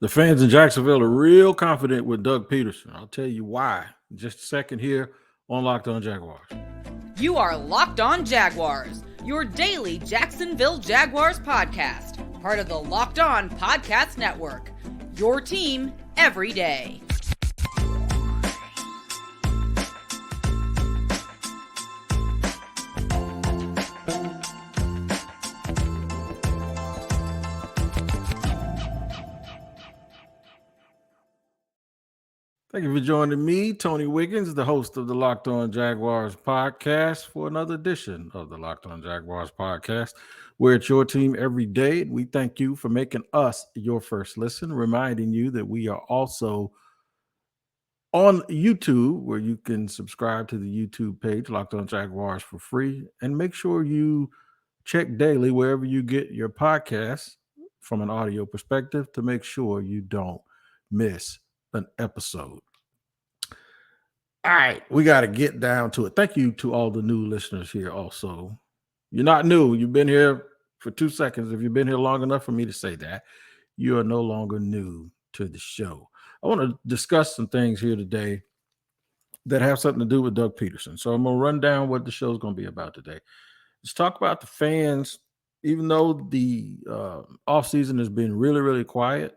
The fans in Jacksonville are real confident with Doug Pederson. I'll tell you why in just a second here on Locked On Jaguars. You are Locked On Jaguars, your daily Jacksonville Jaguars podcast, part of the Locked On Podcast Network, your team every day. Thank you for joining me, Tony Wiggins, the host of the Locked On Jaguars podcast, for another edition of the Locked On Jaguars podcast. We're at your team every day. We thank you for making us your first listen, reminding you that we are also on YouTube, where you can subscribe to the YouTube page, Locked On Jaguars, for free. And make sure you check daily wherever you get your podcasts from an audio perspective to make sure you don't miss an episode. All right, we got to get down to it. Thank you to all the new listeners here also. You're not new. You've been here for 2 seconds. If you've been here long enough for me to say that, you are no longer new to the show. I want to discuss some things here today that have something to do with Doug Pederson. So I'm going to run down what the show is going to be about today. Let's talk about the fans. Even though the offseason has been really, really quiet,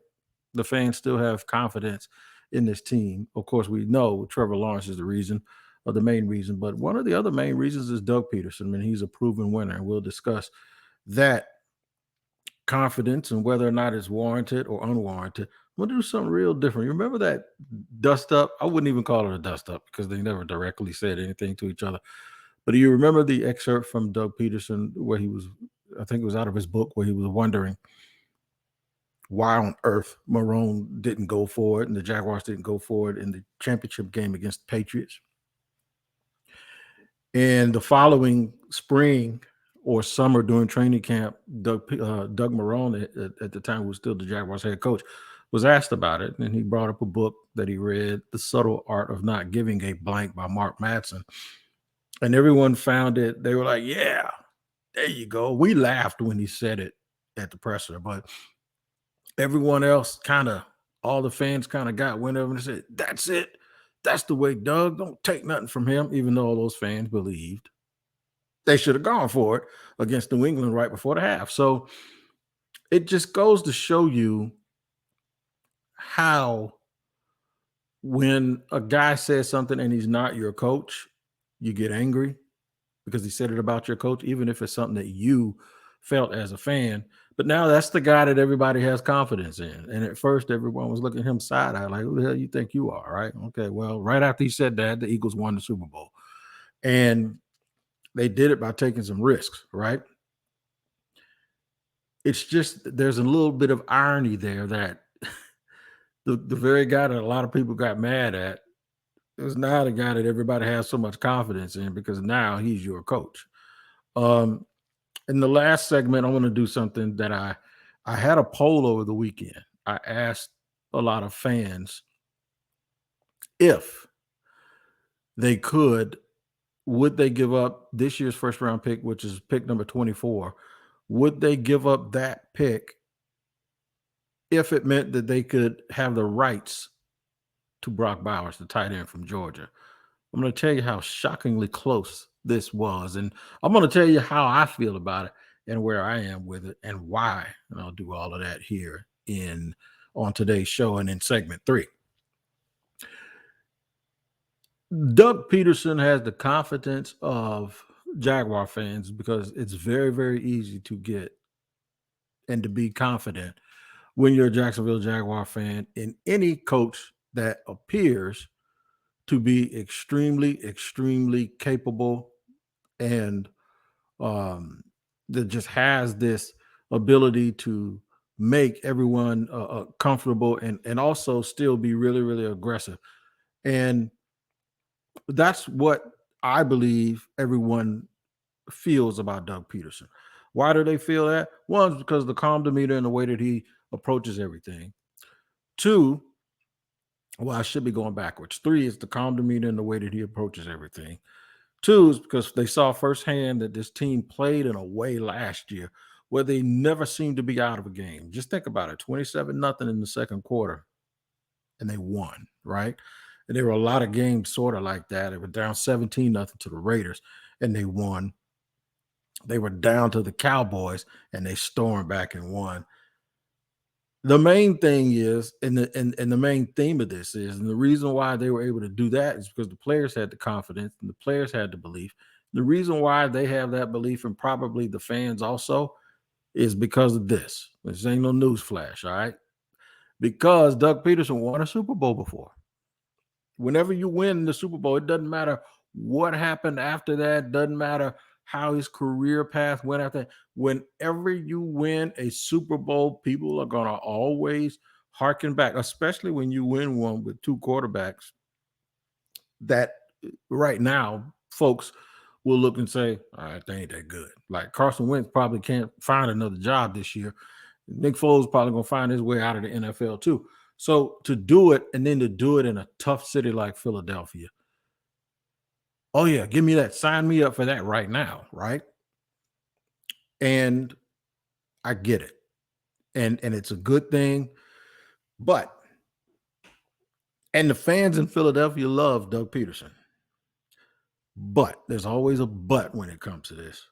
the fans still have confidence in this team. Of course, we know Trevor Lawrence is the reason, or the main reason, but one of the other main reasons is Doug Pederson. I mean, he's a proven winner, and we'll discuss that confidence and whether or not it's warranted or unwarranted. I'm gonna do something real different. You remember that dust up? I wouldn't even call it a dust up because they never directly said anything to each other. But do you remember the excerpt from Doug Pederson where he was, I think it was out of his book, where he was wondering why on earth Marrone didn't go for it and the Jaguars didn't go for it in the championship game against the Patriots. And the following spring or summer during training camp, Doug Marrone, at the time, who was still the Jaguars head coach, was asked about it. And he brought up a book that he read, The Subtle Art of Not Giving a Blank by Mark Madsen. And everyone found it. They were like, yeah, there you go. We laughed when he said it at the presser, but everyone else all the fans went over and said, that's it. That's the way, Doug. Don't take nothing from him, even though all those fans believed they should have gone for it against New England right before the half. So it just goes to show you how when a guy says something and he's not your coach, you get angry because he said it about your coach, even if it's something that you felt as a fan. But now that's the guy that everybody has confidence in. And at first, everyone was looking at him side-eye, like, who the hell you think you are, right? Okay, well, right after he said that, the Eagles won the Super Bowl. And they did it by taking some risks, right? It's just there's a little bit of irony there that the very guy that a lot of people got mad at is now the guy that everybody has so much confidence in because now he's your coach. In the last segment, I want to do something that I had a poll over the weekend. I asked a lot of fans if they could, would they give up this year's first round pick, which is pick number 24? Would they give up that pick if it meant that they could have the rights to Brock Bowers, the tight end from Georgia? I'm going to tell you how shockingly close this was. And I'm going to tell you how I feel about it and where I am with it and why. And I'll do all of that here on today's show and in segment 3. Doug Pederson has the confidence of Jaguar fans because it's very, very easy to get and to be confident when you're a Jacksonville Jaguar fan in any coach that appears to be extremely, extremely capable and that just has this ability to make everyone comfortable and also still be really, really aggressive. And that's what I believe everyone feels about Doug Pederson. Why do they feel that? One is because of the calm demeanor and the way that he approaches everything. 2, well, I should be going backwards. 3 is the calm demeanor and the way that he approaches everything. 2 is because they saw firsthand that this team played in a way last year where they never seem to be out of a game. Just think about it, 27-0 in the second quarter, and they won, right? And there were a lot of games sort of like that. They were down 17-0 to the Raiders, and they won. They were down to the Cowboys, and they stormed back and won. The main thing is, and the main theme of this is, and the reason why they were able to do that is because the players had the confidence and the players had the belief. The reason why they have that belief, and probably the fans also, is because of this. This ain't no news flash, all right? Because Doug Pederson won a Super Bowl before. Whenever you win the Super Bowl, it doesn't matter what happened after that, doesn't matter how his career path went after that. Whenever you win a Super Bowl, people are going to always harken back, especially when you win one with two quarterbacks that right now folks will look and say, all right, they ain't that good. Like Carson Wentz probably can't find another job this year. Nick Foles probably going to find his way out of the NFL too. So to do it, and then to do it in a tough city like Philadelphia, oh yeah, give me that. Sign me up for that right now, right? And I get it. And it's a good thing. And the fans in Philadelphia love Doug Pederson. But there's always a but when it comes to this.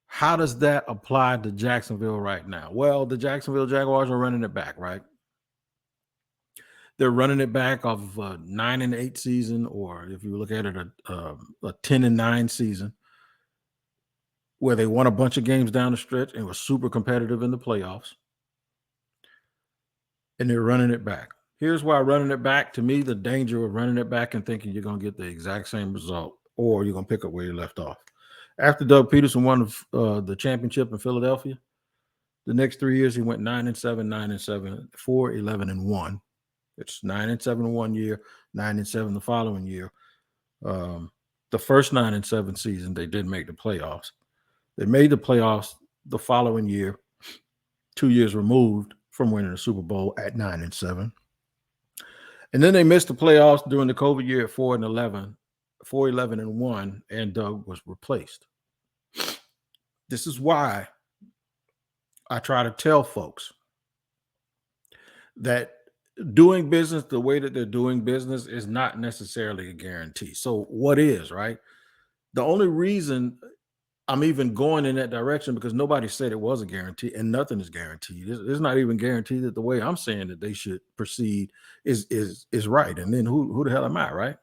How does that apply to Jacksonville right now? Well, the Jacksonville Jaguars are running it back, right? They're running it back off of a 9-8 season, or if you look at it, a 10-9 season, where they won a bunch of games down the stretch and were super competitive in the playoffs. And they're running it back. Here's why running it back, to me, the danger of running it back and thinking you're going to get the exact same result, or you're going to pick up where you left off. After Doug Pederson won the championship in Philadelphia, the next 3 years he went 9-7, 9-7, 4-11-1. It's 9-7 one year, 9-7 the following year. The first 9-7 season, they didn't make the playoffs. They made the playoffs the following year, 2 years removed from winning the Super Bowl at 9-7. And then they missed the playoffs during the COVID year at 4-11-1, and Doug was replaced. This is why I try to tell folks that doing business the way that they're doing business is not necessarily a guarantee. So what is, right? The only reason I'm even going in that direction, because nobody said it was a guarantee, and nothing is guaranteed. It's not even guaranteed that the way I'm saying that they should proceed is right. And then who the hell am I, right?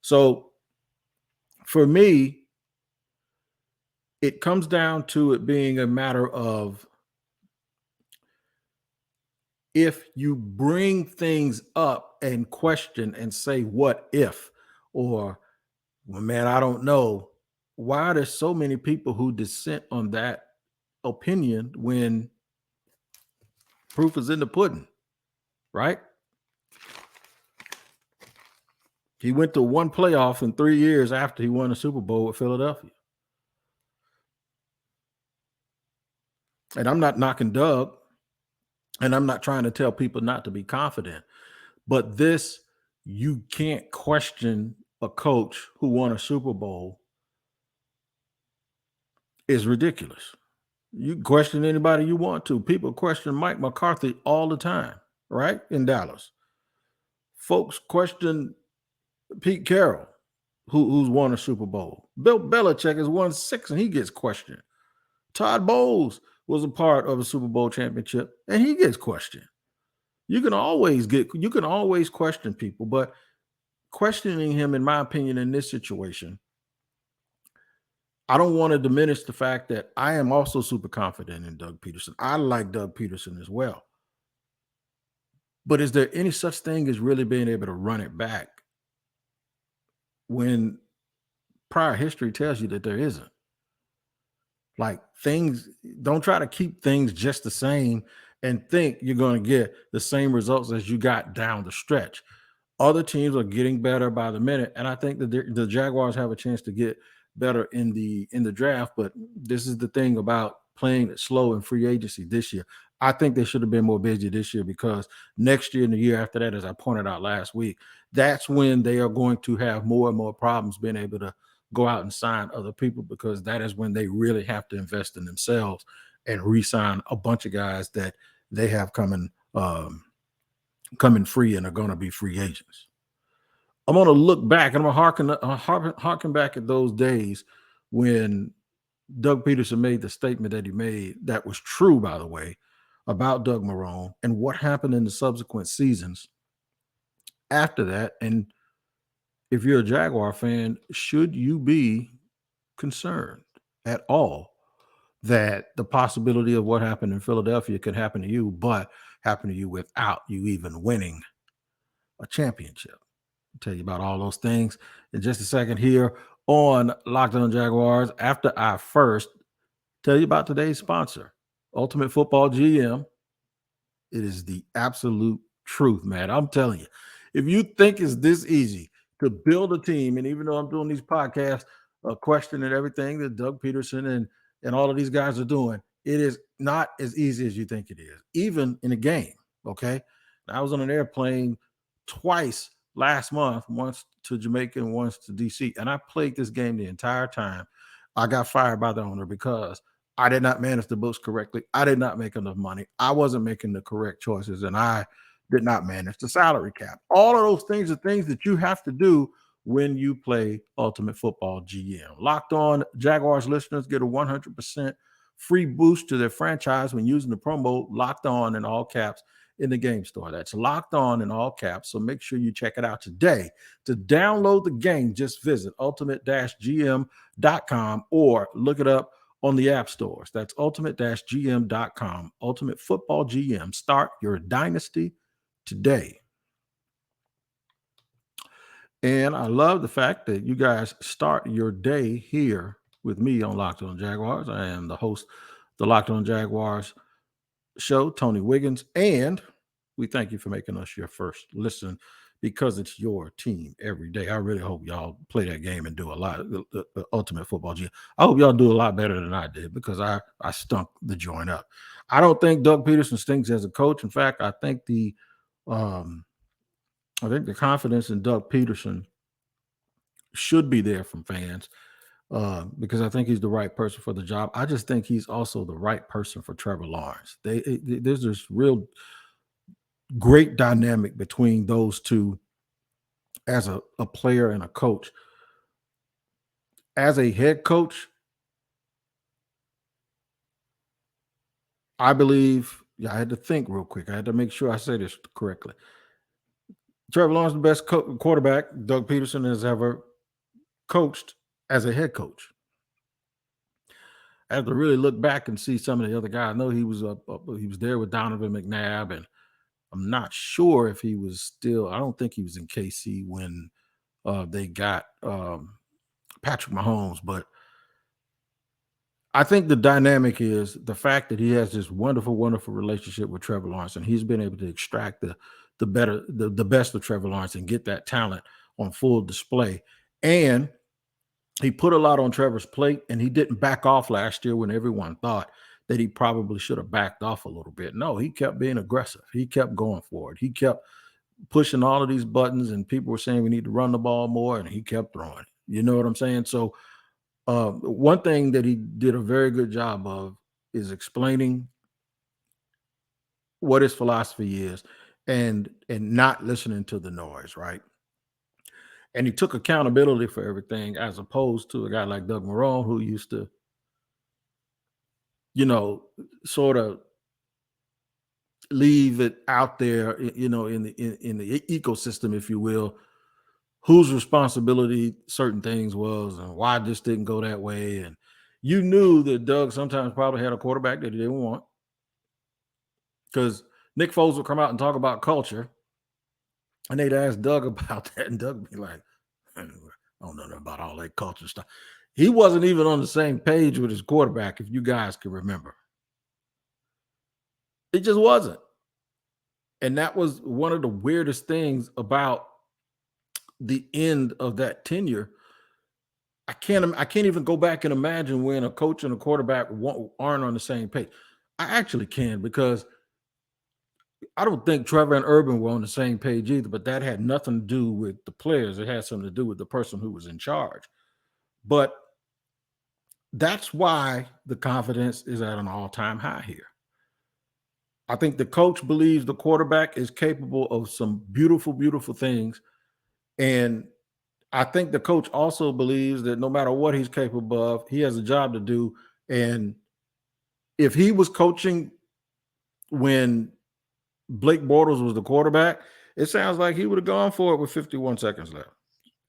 So for me, it comes down to it being a matter of, if you bring things up and question and say, what if, or, well, man, I don't know. Why are there so many people who dissent on that opinion when proof is in the pudding, right? He went to one playoff in 3 years after he won the Super Bowl with Philadelphia. And I'm not knocking Doug, and I'm not trying to tell people not to be confident, but this, you can't question a coach who won a Super Bowl, is ridiculous. You can question anybody you want to. People question Mike McCarthy all the time, right? In Dallas. Folks question Pete Carroll, who's won a Super Bowl. Bill Belichick has won 6 and he gets questioned. Todd Bowles was a part of a Super Bowl championship and he gets questioned. You can always question people, but questioning him, in my opinion, in this situation, I don't want to diminish the fact that I am also super confident in Doug Pederson. I like Doug Pederson as well. But is there any such thing as really being able to run it back when prior history tells you that there isn't? Like, things, don't try to keep things just the same and think you're going to get the same results as you got down the stretch. Other teams are getting better by the minute, and I think that the Jaguars have a chance to get better in the draft. But this is the thing about playing it slow in free agency this year. I think they should have been more busy this year, because next year and the year after that, as I pointed out last week, that's when they are going to have more and more problems being able to go out and sign other people, because that is when they really have to invest in themselves and re-sign a bunch of guys that they have coming free and are going to be free agents. I'm going to look back and I'm going to harken back at those days when Doug Pederson made the statement that he made, that was true, by the way, about Doug Marrone and what happened in the subsequent seasons after that. And if you're a Jaguar fan, should you be concerned at all that the possibility of what happened in Philadelphia could happen to you, but happen to you without you even winning a championship? I'll tell you about all those things in just a second here on Locked On Jaguars, after I first tell you about today's sponsor, Ultimate Football GM. It is the absolute truth, man. I'm telling you, if you think it's this easy to build a team, and even though I'm doing these podcasts, questioning everything that Doug Pederson and all of these guys are doing, it is not as easy as you think it is, even in a game, okay? I was on an airplane twice last month, once to Jamaica and once to D.C., and I played this game the entire time. I got fired by the owner because I did not manage the books correctly. I did not make enough money. I wasn't making the correct choices, and I did not manage the salary cap. All of those things are things that you have to do when you play Ultimate Football GM. Locked On Jaguars listeners get a 100% free boost to their franchise when using the promo Locked On in all caps in the game store. That's Locked On in all caps. So make sure you check it out today. To download the game, just visit ultimate-gm.com or look it up on the app stores. That's ultimate-gm.com. Ultimate Football GM. Start your dynasty today. And I love the fact that you guys start your day here with me on Locked On Jaguars. I am the host of the Locked On Jaguars show, Tony Wiggins, and we thank you for making us your first listen, because it's your team every day. I really hope y'all play that game and do a lot. The Ultimate Football GM. I hope y'all do a lot better than I did, because I stunk the joint up. I don't think Doug Pederson stinks as a coach. In fact, I think the confidence in Doug Pederson should be there from fans, because I think he's the right person for the job. I just think he's also the right person for Trevor Lawrence. There's this real great dynamic between those two as a player and a coach. As a head coach, I believe, I had to think real quick. I had to make sure I say this correctly. Trevor Lawrence, the best quarterback Doug Pederson has ever coached as a head coach. I have to really look back and see some of the other guys. I know he was there with Donovan McNabb, and I'm not sure if he was still. I don't think he was in KC when they got Patrick Mahomes, but I think the dynamic is the fact that he has this wonderful, wonderful relationship with Trevor Lawrence, and he's been able to extract the best of Trevor Lawrence and get that talent on full display. And he put a lot on Trevor's plate, and he didn't back off last year when everyone thought that he probably should have backed off a little bit. No, he kept being aggressive. He kept going for it. He kept pushing all of these buttons, and people were saying we need to run the ball more, and he kept throwing it. You know what I'm saying? So one thing that he did a very good job of is explaining what his philosophy is and not listening to the noise, right? And he took accountability for everything, as opposed to a guy like Doug Marrone, who used to, sort of leave it out there, in the ecosystem, if you will, whose responsibility certain things was and why this didn't go that way. And you knew that Doug sometimes probably had a quarterback that he didn't want, because Nick Foles would come out and talk about culture, and they'd ask Doug about that, and Doug would be like, I don't know nothing about all that culture stuff. He wasn't even on the same page with his quarterback, if you guys can remember. It just wasn't. And that was one of the weirdest things about the end of that tenure. I can't even go back and imagine when a coach and a quarterback aren't on the same page. I actually can, because I don't think Trevor and Urban were on the same page either, but that had nothing to do with the players. It had something to do with the person who was in charge. But that's why the confidence is at an all-time high here. I think the coach believes the quarterback is capable of some beautiful, beautiful things. And I think the coach also believes that no matter what he's capable of, he has a job to do. And if he was coaching when Blake Bortles was the quarterback, it sounds like he would have gone for it with 51 seconds left.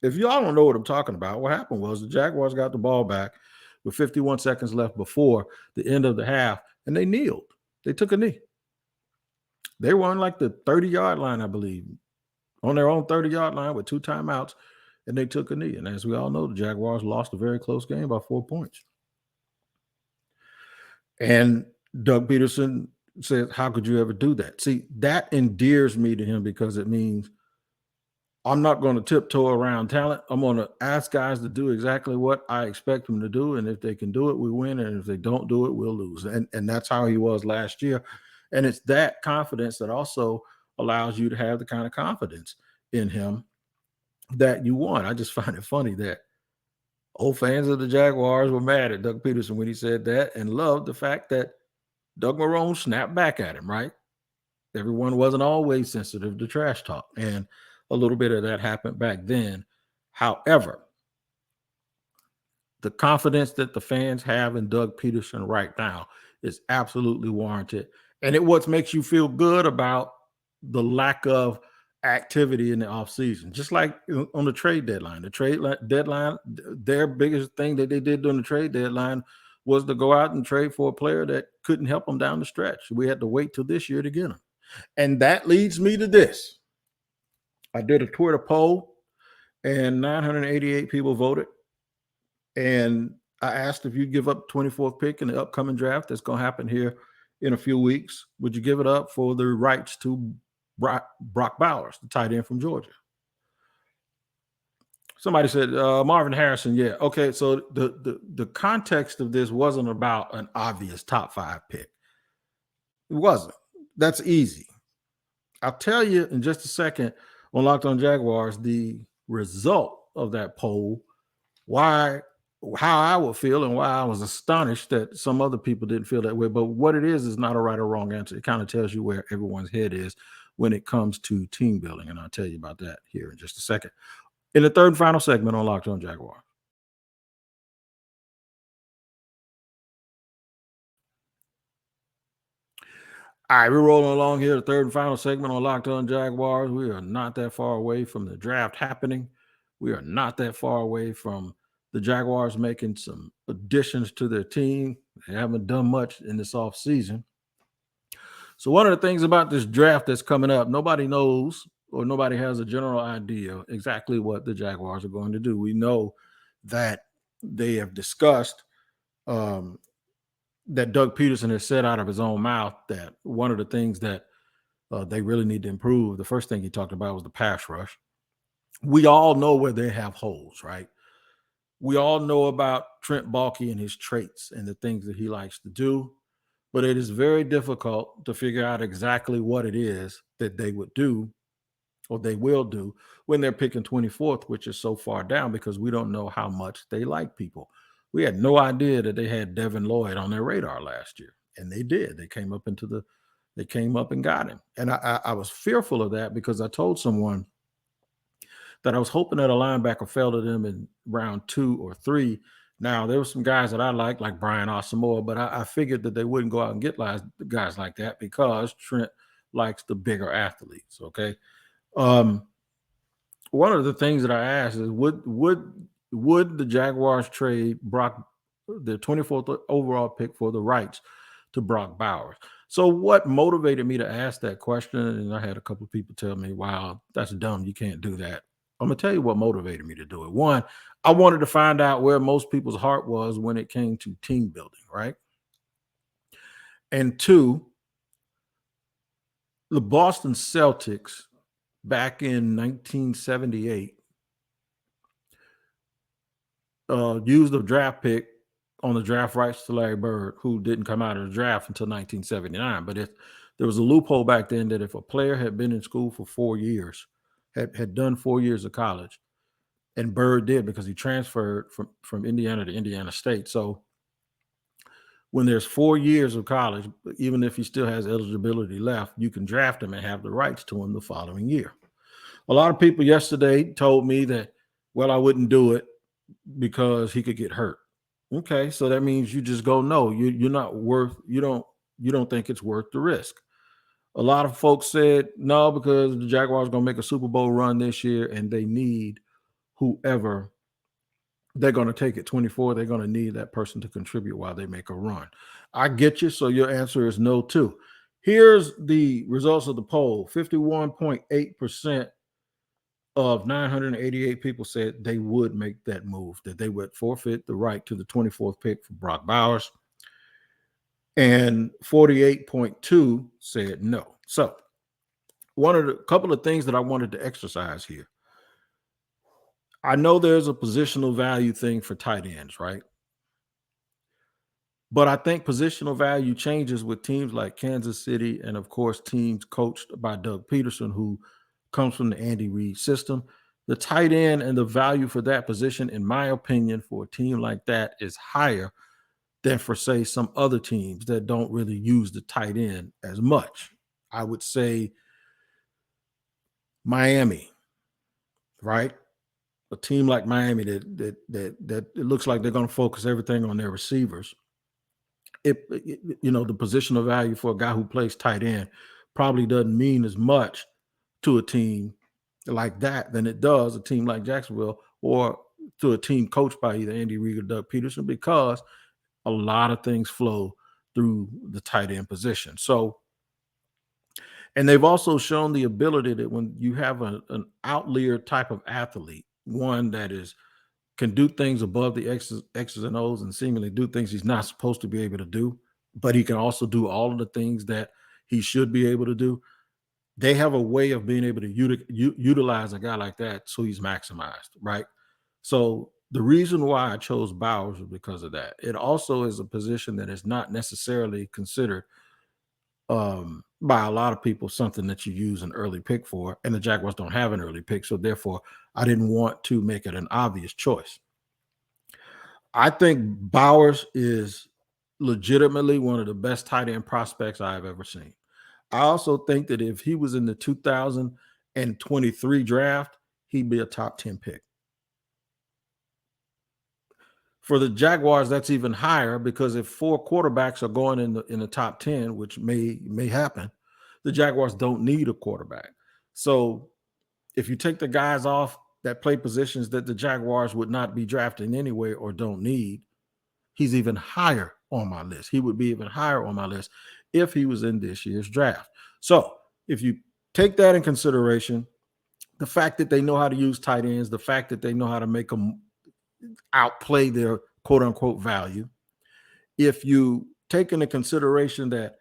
If y'all don't know what I'm talking about, what happened was the Jaguars got the ball back with 51 seconds left before the end of the half, and they kneeled. They took a knee. They were on like the 30-yard line, I believe, on their own 30-yard line with 2 timeouts, and they took a knee. And as we all know, the Jaguars lost a very close game by 4 points. And Doug Pederson said, how could you ever do that? See, that endears me to him because it means I'm not going to tiptoe around talent. I'm going to ask guys to do exactly what I expect them to do. And if they can do it, we win. And if they don't do it, we'll lose. And that's how he was last year. And it's that confidence that also allows you to have the kind of confidence in him that you want. I just find it funny that old fans of the Jaguars were mad at Doug Pederson when he said that and loved the fact that Doug Marrone snapped back at him, right? Everyone wasn't always sensitive to trash talk. And a little bit of that happened back then. However, the confidence that the fans have in Doug Pederson right now is absolutely warranted. And it what makes you feel good about the lack of activity in the offseason. Just like on the trade deadline. The trade deadline, their biggest thing that they did during the trade deadline was to go out and trade for a player that couldn't help them down the stretch. We had to wait till this year to get him. And that leads me to this. I did a Twitter poll, and 988 people voted. And I asked if you'd give up 24th pick in the upcoming draft that's going to happen here in a few weeks. Would you give it up for the rights to Brock Bowers, the tight end from Georgia? Somebody said Marvin Harrison. Yeah. Okay. So the context of this wasn't about an obvious top 5 pick. It wasn't. That's easy. I'll tell you in just a second on Locked On Jaguars the result of that poll, how I would feel and why I was astonished that some other people didn't feel that way. But what it is not a right or wrong answer. It kind of tells you where everyone's head is when it comes to team building. And I'll tell you about that here in just a second. In the third and final segment on Locked On Jaguars. All right, we're rolling along here, the third and final segment on Locked On Jaguars. We are not that far away from the draft happening. We are not that far away from the Jaguars making some additions to their team. They haven't done much in this offseason. So one of the things about this draft that's coming up, nobody knows or nobody has a general idea exactly what the Jaguars are going to do. We know that they have discussed that Doug Pederson has said out of his own mouth that one of the things that they really need to improve, the first thing he talked about was the pass rush. We all know where they have holes, right? We all know about Trent Baalke and his traits and the things that he likes to do, but it is very difficult to figure out exactly what it is that they would do or they will do when they're picking 24th, which is so far down because we don't know how much they like people. We had no idea that they had Devin Lloyd on their radar last year, and they did. They came up and got him. And I was fearful of that because I told someone that I was hoping that a linebacker fell to them in round 2 or 3. Now, there were some guys that I like Brian Asamoah, but I figured that they wouldn't go out and get guys like that because Trent likes the bigger athletes, okay? One of the things that I asked is, would the Jaguars trade the 24th overall pick for the rights to Brock Bowers? So what motivated me to ask that question, and I had a couple of people tell me, wow, that's dumb. You can't do that. I'm going to tell you what motivated me to do it. One, I wanted to find out where most people's heart was when it came to team building, right? And 2, the Boston Celtics back in 1978 used a draft pick on the draft rights to Larry Bird, who didn't come out of the draft until 1979. But if there was a loophole back then that if a player had been in school for 4 years, had done 4 years of college, and Bird did because he transferred from Indiana to Indiana State. So when there's 4 years of college, even if he still has eligibility left, you can draft him and have the rights to him the following year. A lot of people yesterday told me that, well, I wouldn't do it because he could get hurt. Okay, so that means you just go, no, you're not worth, you don't think it's worth the risk. A lot of folks said no, because the Jaguars are going to make a Super Bowl run this year and they need whoever they're going to take at 24. They're going to need that person to contribute while they make a run. I get you. So your answer is no, too. Here's the results of the poll. 51.8% of 988 people said they would make that move, that they would forfeit the right to the 24th pick for Brock Bowers. And 48.2 said no. So couple of things that I wanted to exercise here. I know there's a positional value thing for tight ends, right? But I think positional value changes with teams like Kansas City and, of course, teams coached by Doug Pederson, who comes from the Andy Reid system. The tight end and the value for that position, in my opinion, for a team like that is higher than for, say, some other teams that don't really use the tight end as much. I would say Miami, right? A team like Miami that it looks like they're going to focus everything on their receivers. The positional value for a guy who plays tight end probably doesn't mean as much to a team like that than it does a team like Jacksonville, or to a team coached by either Andy Reid or Doug Pederson, because a lot of things flow through the tight end position. So, and they've also shown the ability that when you have an outlier type of athlete, one that can do things above the X's and O's and seemingly do things he's not supposed to be able to do, but he can also do all of the things that he should be able to do. They have a way of being able to utilize a guy like that so he's maximized, right? So the reason why I chose Bowers is because of that. It also is a position that is not necessarily considered by a lot of people something that you use an early pick for, and the Jaguars don't have an early pick, so therefore I didn't want to make it an obvious choice. I think Bowers is legitimately one of the best tight end prospects I've ever seen. I also think that if he was in the 2023 draft, he'd be a top 10 pick. For the Jaguars, that's even higher, because if 4 quarterbacks are going in the top 10, which may happen, the Jaguars don't need a quarterback. So if you take the guys off that play positions that the Jaguars would not be drafting anyway or don't need, he's even higher on my list. He would be even higher on my list if he was in this year's draft. So if you take that in consideration, the fact that they know how to use tight ends, the fact that they know how to make them outplay their quote unquote value. If you take into consideration that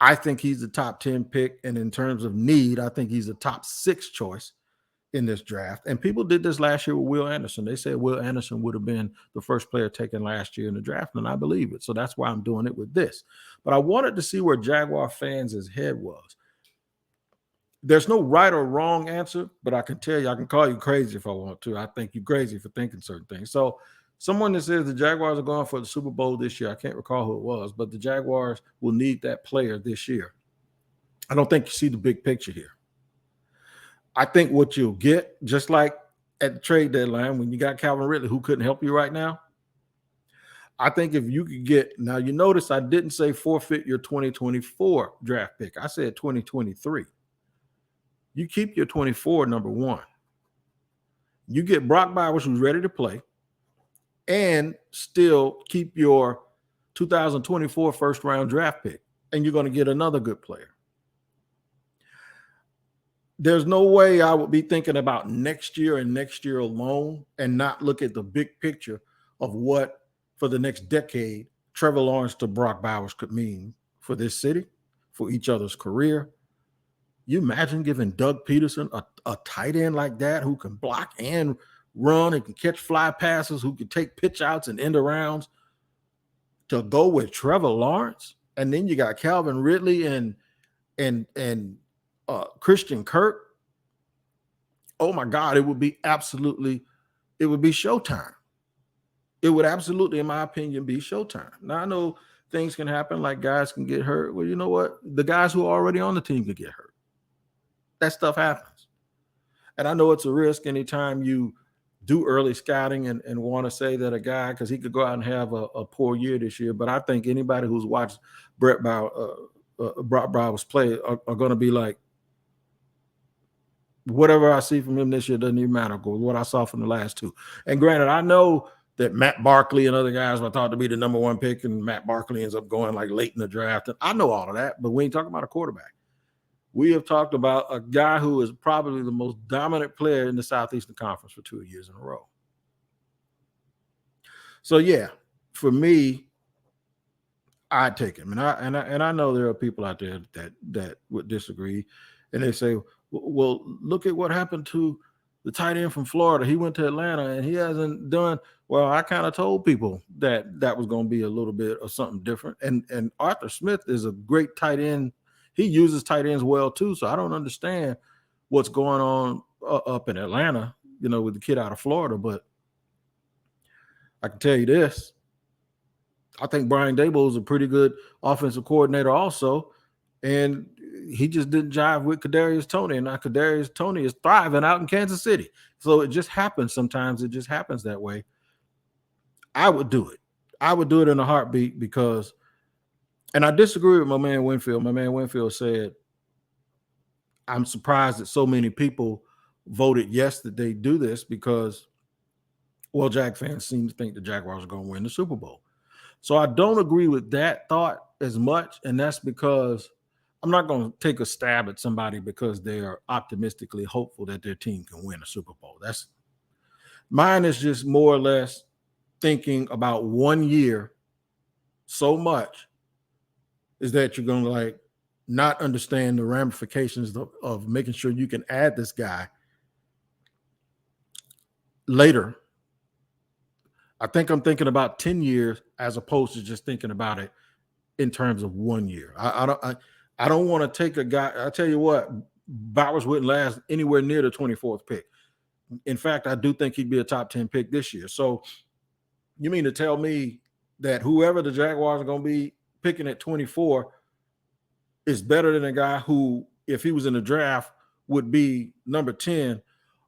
I think he's the top 10 pick, and in terms of need, I think he's the top 6 choice in this draft. And people did this last year with Will Anderson. They said Will Anderson would have been the first player taken last year in the draft, and I believe it. So that's why I'm doing it with this. But I wanted to see where Jaguar fans' head was. There's no right or wrong answer, but I can tell you, I can call you crazy if I want to. I think you're crazy for thinking certain things. So someone that says the Jaguars are going for the Super Bowl this year, I can't recall who it was, but the Jaguars will need that player this year. I don't think you see the big picture here. I think what you'll get, just like at the trade deadline when you got Calvin Ridley, who couldn't help you right now, I think if you could get, now you notice I didn't say forfeit your 2024 draft pick. I said 2023. You keep your 24, number one. You get Brock Bowers, who's ready to play, and still keep your 2024 first-round draft pick, and you're going to get another good player. There's no way I would be thinking about next year and next year alone and not look at the big picture of what, for the next decade, Trevor Lawrence to Brock Bowers could mean for this city, for each other's career. You imagine giving Doug Pederson a tight end like that, who can block and run and can catch fly passes, who can take pitch outs and end arounds, to go with Trevor Lawrence? And then you got Calvin Ridley and Christian Kirk. Oh my God, it would be absolutely it would be showtime. It would absolutely, in my opinion, be showtime. Now, I know things can happen, like guys can get hurt. Well, you know what? The guys who are already on the team could get hurt. That stuff happens. And I know it's a risk anytime you do early scouting and want to say that a guy, because he could go out and have a poor year this year. But I think anybody who's watched Brock Bowers play are going to be like, whatever I see from him this year doesn't even matter. What I saw from the last two. And granted, I know that Matt Barkley and other guys were thought to be the number one pick, and Matt Barkley ends up going like late in the draft. And I know all of that, but we ain't talking about a quarterback. We have talked about a guy who is probably the most dominant player in the Southeastern Conference for 2 years in a row. So yeah, for me, I'd take him. And I know there are people out there that would disagree, and they say, well, look at what happened to the tight end from Florida. He went to Atlanta and he hasn't done well. I kind of told people that was going to be a little bit of something different. And Arthur Smith is a great tight end. He uses tight ends well too. So I don't understand what's going on up in Atlanta, with the kid out of Florida. But I can tell you this. I think Brian Daboll is a pretty good offensive coordinator also. And he just didn't jive with Kadarius Toney. And now Kadarius Toney is thriving out in Kansas City. So it just happens. Sometimes it just happens that way. I would do it. I would do it in a heartbeat because, and I disagree with my man Winfield. My man Winfield said, I'm surprised that so many people voted yes that they do this because, well, Jag fans seem to think the Jaguars are going to win the Super Bowl. So I don't agree with that thought as much. And that's because I'm not going to take a stab at somebody because they are optimistically hopeful that their team can win a Super Bowl. Mine is just more or less thinking about 1 year so much is that you're going to not understand the ramifications of making sure you can add this guy later. I think I'm thinking about 10 years as opposed to just thinking about it in terms of 1 year. I don't want to take a guy. I tell you what, Bowers wouldn't last anywhere near the 24th pick. In fact, I do think he'd be a top 10 pick this year. So you mean to tell me that whoever the Jaguars are going to be picking at 24 is better than a guy who, if he was in the draft, would be number 10,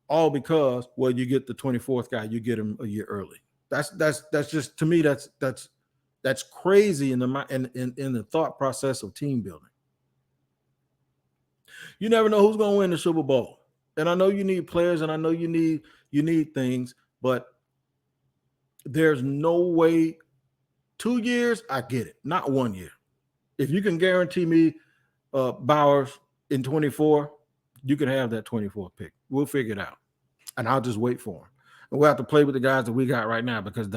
all because, well, you get the 24th guy, you get him a year early. That's just, to me, that's crazy in the thought process of team building. You never know who's going to win the Super Bowl. And I know you need players and I know you need things, but there's no way 2 years, I get it. Not 1 year. If you can guarantee me Bowers in 24, you can have that 24th pick. We'll figure it out. And I'll just wait for him. And we'll have to play with the guys that we got right now because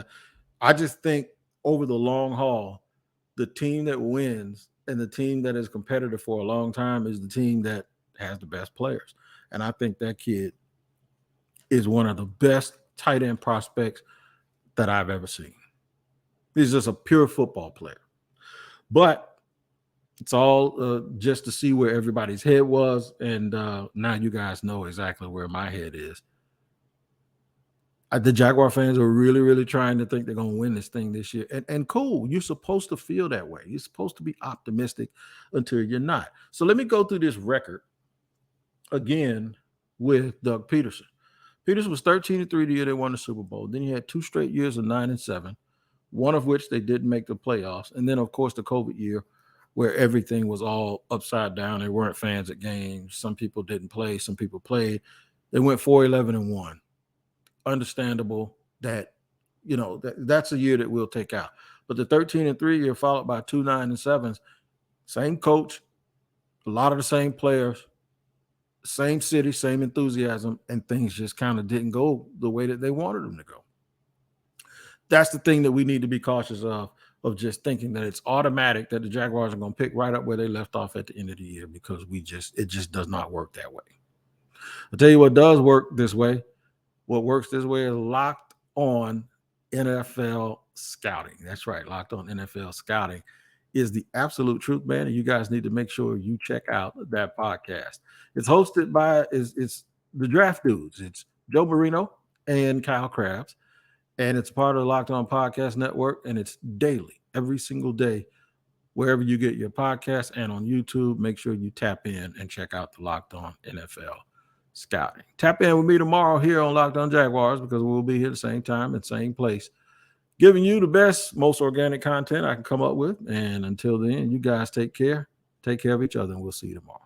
I just think over the long haul, the team that wins and the team that is competitive for a long time is the team that has the best players. And I think that kid is one of the best tight end prospects that I've ever seen. He's just a pure football player. But it's all just to see where everybody's head was. And now you guys know exactly where my head is. The Jaguar fans are really, really trying to think they're going to win this thing this year. And cool, you're supposed to feel that way. You're supposed to be optimistic until you're not. So let me go through this record again with Doug Pederson. Pederson was 13-3 the year they won the Super Bowl. Then he had 2 straight years of 9-7, one of which they didn't make the playoffs. And then, of course, the COVID year where everything was all upside down. There weren't fans at games. Some people didn't play. Some people played. They went 4-11-1. Understandable that, that's a year that we'll take out. But the 13-3 year followed by 2 9-7s, same coach, a lot of the same players, same city, same enthusiasm, and things just kind of didn't go the way that they wanted them to go. That's the thing that we need to be cautious of just thinking that it's automatic that the Jaguars are going to pick right up where they left off at the end of the year because it just does not work that way. I'll tell you what does work this way. What works this way is Locked On NFL Scouting. That's right. Locked On NFL Scouting is the absolute truth, man. And you guys need to make sure you check out that podcast. It's hosted by it's the draft dudes. It's Joe Marino and Kyle Krabs. And it's part of the Locked On Podcast Network, and it's daily, every single day, wherever you get your podcast and on YouTube. Make sure you tap in and check out the Locked On NFL Scouting. Tap in with me tomorrow here on Locked On Jaguars, because we'll be here the same time and same place, giving you the best, most organic content I can come up with. And until then, you guys take care of each other, and we'll see you tomorrow.